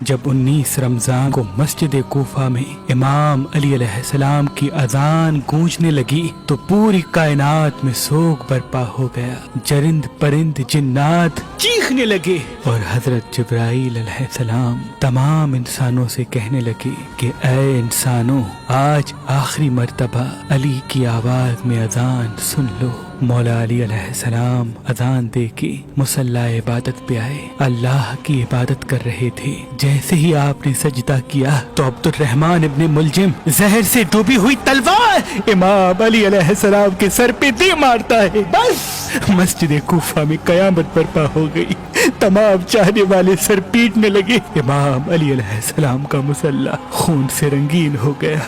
جب 19 رمضان کو مسجد کوفہ میں امام علی علیہ السلام کی اذان گونجنے لگی تو پوری کائنات میں سوگ برپا ہو گیا. چرند پرند جنات چیخنے لگے اور حضرت جبرائیل علیہ السلام تمام انسانوں سے کہنے لگے کہ اے انسانوں، آج آخری مرتبہ علی کی آواز میں اذان سن لو. مولا علی علیہ السلام اذان دے کے مصلی عبادت پہ آئے. اللہ کی عبادت کر رہے تھے. جیسے ہی آپ نے سجدہ کیا تو عبد الرحمن ابن ملجم زہر سے ڈوبی ہوئی تلوار امام علی علیہ السلام کے سر پہ دے مارتا ہے. بس مسجد کوفہ میں قیامت برپا ہو گئی. تمام چاہنے والے سر پیٹنے لگے. امام علی علیہ السلام کا مصلی خون سے رنگین ہو گیا.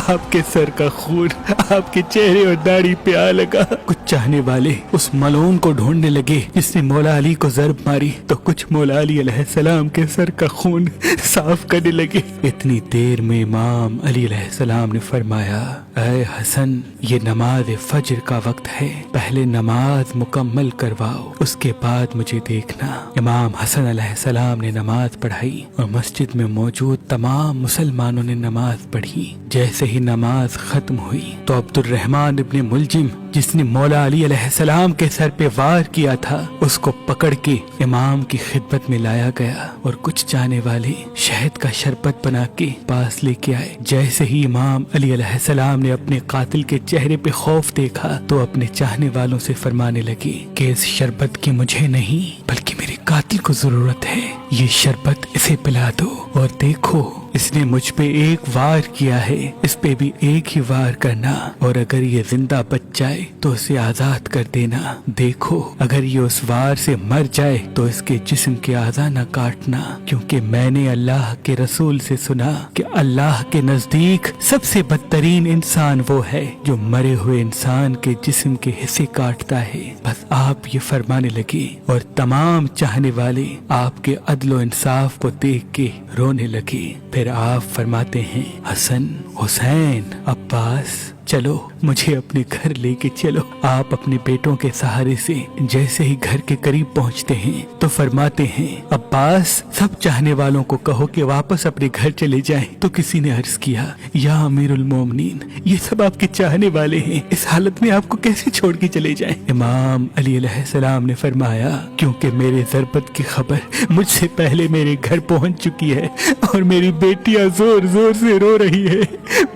آپ کے سر کا خون آپ کے چہرے اور داڑھی پہ آ لگا. کچھ چاہنے والے اس ملعون کو ڈھونڈنے لگے جس نے مولا علی کو ضرب ماری تو کچھ مولا علی علیہ السلام کے سر کا خون صاف کرنے لگے. اتنی دیر میں امام علی علیہ السلام نے فرمایا، اے حسن، یہ نماز فجر کا وقت ہے، پہلے نماز مکمل کرواؤ، اس کے بعد مجھے دیکھنا. امام حسن علیہ السلام نے نماز پڑھائی اور مسجد میں موجود تمام مسلمانوں نے نماز پڑھی. جیسے ہی نماز ختم ہوئی تو عبد الرحمن ابن ملجم جس نے مولا علی علیہ السلام کے سر پہ وار کیا تھا اس کو پکڑ کے امام کی خدمت میں لایا گیا اور کچھ چاہنے والے شہد کا شربت بنا کے پاس لے کے آئے. جیسے ہی امام علی علیہ السلام نے اپنے قاتل کے چہرے پہ خوف دیکھا تو اپنے چاہنے والوں سے فرمانے لگے کہ اس شربت کی مجھے نہیں بلکہ میرے قاتل کو ضرورت ہے. یہ شربت اسے پلا دو اور دیکھو اس نے مجھ پہ ایک وار کیا ہے، اس پہ بھی ایک ہی وار کرنا، اور اگر یہ زندہ بچ جائے تو اسے آزاد کر دینا. دیکھو اگر یہ اس وار سے مر جائے تو اس کے جسم کے اعضاء نہ کاٹنا، کیونکہ میں نے اللہ کے رسول سے سنا کہ اللہ کے نزدیک سب سے بدترین انسان وہ ہے جو مرے ہوئے انسان کے جسم کے حصے کاٹتا ہے. بس آپ یہ فرمانے لگے اور تمام چاہنے والے آپ کے عدل و انصاف کو دیکھ کے رونے لگے. پھر آپ فرماتے ہیں، حسن، حسین، عباس، چلو مجھے اپنے گھر لے کے چلو. آپ اپنے بیٹوں کے سہارے سے جیسے ہی گھر کے قریب پہنچتے ہیں تو فرماتے ہیں، عباس، سب چاہنے والوں کو کہو کہ واپس اپنے گھر چلے جائیں. تو کسی نے عرض کیا، یا امیر المومنین، یہ سب آپ کے چاہنے والے ہیں، اس حالت میں آپ کو کیسے چھوڑ کے چلے جائیں؟ امام علی علیہ السلام نے فرمایا، کیونکہ میرے ضربت کی خبر مجھ سے پہلے میرے گھر پہنچ چکی ہے اور میری بیٹیاں زور زور سے رو رہی ہے.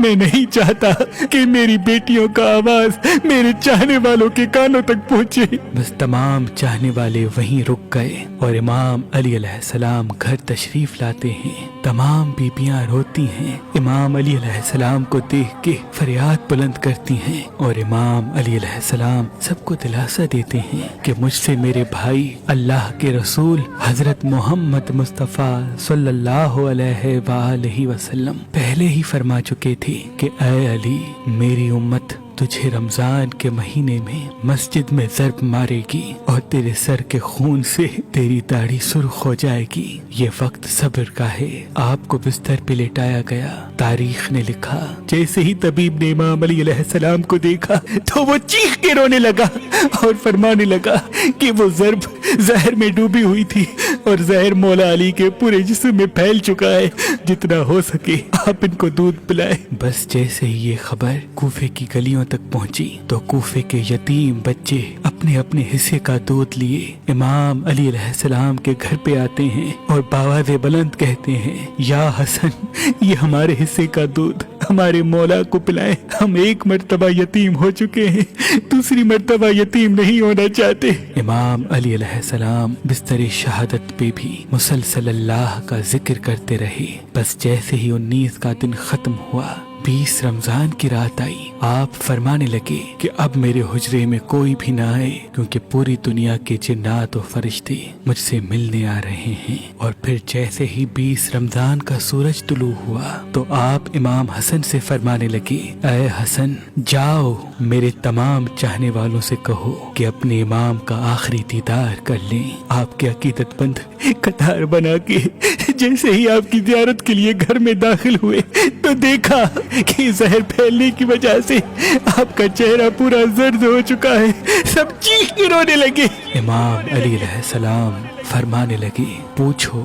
میں نہیں چاہتا کہ میری بیٹیوں کا آواز میرے چاہنے والوں کے کانوں تک پہنچے. بس تمام چاہنے والے وہیں رک گئے اور امام علی علیہ السلام گھر تشریف لاتے ہیں. تمام بیبیاں روتی ہیں. امام علی علیہ السلام کو دیکھ کے فریاد بلند کرتی ہیں اور امام علی علیہ السلام سب کو دلاسا دیتے ہیں کہ مجھ سے میرے بھائی اللہ کے رسول حضرت محمد مصطفیٰ صلی اللہ علیہ وآلہ وسلم پہلے ہی فرما چکے تھے کہ اے علی، میری امت تجھے رمضان کے مہینے میں مسجد میں ضرب مارے گی اور تیرے سر کے خون سے تیری داڑھی سرخ ہو جائے گی. یہ وقت صبر کا ہے. آپ کو بستر پہ لٹایا گیا. تاریخ نے لکھا، جیسے ہی طبیب نے امام علی علیہ السلام کو دیکھا تو وہ چیخ کے رونے لگا اور فرمانے لگا کہ وہ ضرب زہر میں ڈوبی ہوئی تھی اور زہر مولا علی کے پورے جسم میں پھیل چکا ہے. جتنا ہو سکے آپ ان کو دودھ پلائے. بس جیسے ہی یہ خبر کوفے کی گلیوں تک پہنچی تو کوفے کے یتیم بچے اپنے اپنے حصے کا دودھ لیے امام علی علیہ السلام کے گھر پہ آتے ہیں اور بآواز بلند کہتے ہیں، یا حسن، یہ ہمارے حصے کا دودھ ہمارے مولا کو پلائیں. ہم ایک مرتبہ یتیم ہو چکے ہیں، دوسری مرتبہ یتیم نہیں ہونا چاہتے. امام علی علیہ السلام بستر شہادت پہ بھی مسلسل اللہ کا ذکر کرتے رہے. بس جیسے ہی 19 کا دن ختم ہوا، 20 رمضان کی رات آئی، آپ فرمانے لگے کہ اب میرے حجرے میں کوئی بھی نہ آئے، کیونکہ پوری دنیا کے جنات و فرشتے مجھ سے ملنے آ رہے ہیں. اور پھر جیسے ہی 20 رمضان کا سورج طلوع ہوا تو آپ امام حسن سے فرمانے لگے، اے حسن، جاؤ میرے تمام چاہنے والوں سے کہو کہ اپنے امام کا آخری دیدار کر لیں. آپ کے عقیدت مند قطار بنا کے جیسے ہی آپ کی زیارت کے لیے گھر میں داخل ہوئے تو دیکھا کہ زہر پھیلنے کی وجہ سے آپ کا چہرہ پورا زرد ہو چکا ہے. سب چیخ کے رونے لگے. امام علی علیہ السلام فرمانے لگے، پوچھو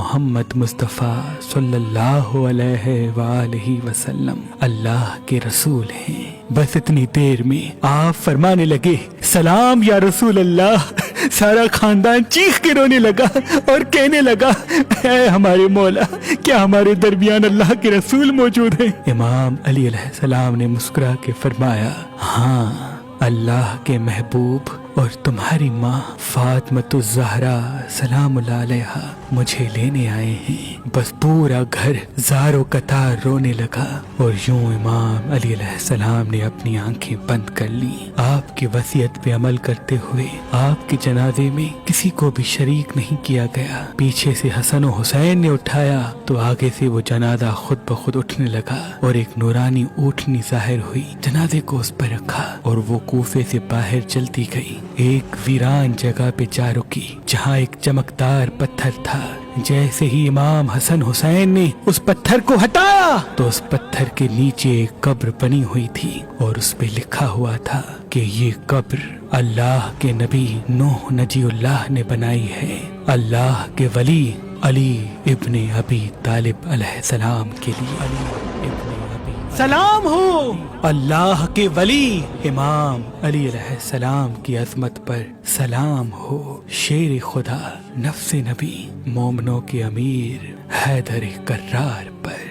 محمد مصطفیٰ صلی اللہ علیہ وآلہ وسلم اللہ کے رسول ہیں۔ بس اتنی دیر میں آپ فرمانے لگے سلام یا رسول اللہ۔ سارا خاندان چیخ کے رونے لگا اور کہنے لگا اے ہمارے مولا، کیا ہمارے درمیان اللہ کے رسول موجود ہیں؟ امام علی علیہ السلام نے مسکرا کے فرمایا ہاں، اللہ کے محبوب اور تمہاری ماں فاطمۃ الزہرا سلام اللہ علیہا مجھے لینے آئے ہیں۔ بس پورا گھر زار و قطار رونے لگا اور یوں امام علی علیہ السلام نے اپنی آنکھیں بند کر لی۔ آپ کی وصیت پہ عمل کرتے ہوئے آپ کے جنازے میں کسی کو بھی شریک نہیں کیا گیا۔ پیچھے سے حسن و حسین نے اٹھایا تو آگے سے وہ جنازہ خود بخود اٹھنے لگا اور ایک نورانی اونٹنی ظاہر ہوئی، جنازے کو اس پر رکھا اور وہ کوفے سے باہر چلتی گئی۔ ایک ویران جگہ پہ جا رکی جہاں ایک چمکدار پتھر تھا۔ جیسے ہی امام حسن حسین نے اس پتھر کو ہٹایا تو اس پتھر کے نیچے ایک قبر بنی ہوئی تھی اور اس پہ لکھا ہوا تھا کہ یہ قبر اللہ کے نبی نوح نجی اللہ نے بنائی ہے، اللہ کے ولی علی ابن ابی طالب علیہ السلام کے لیے۔ سلام ہو اللہ کے ولی امام علی علیہ السلام کی عظمت پر، سلام ہو شیر خدا نفس نبی مومنوں کے امیر حیدر کرار پر۔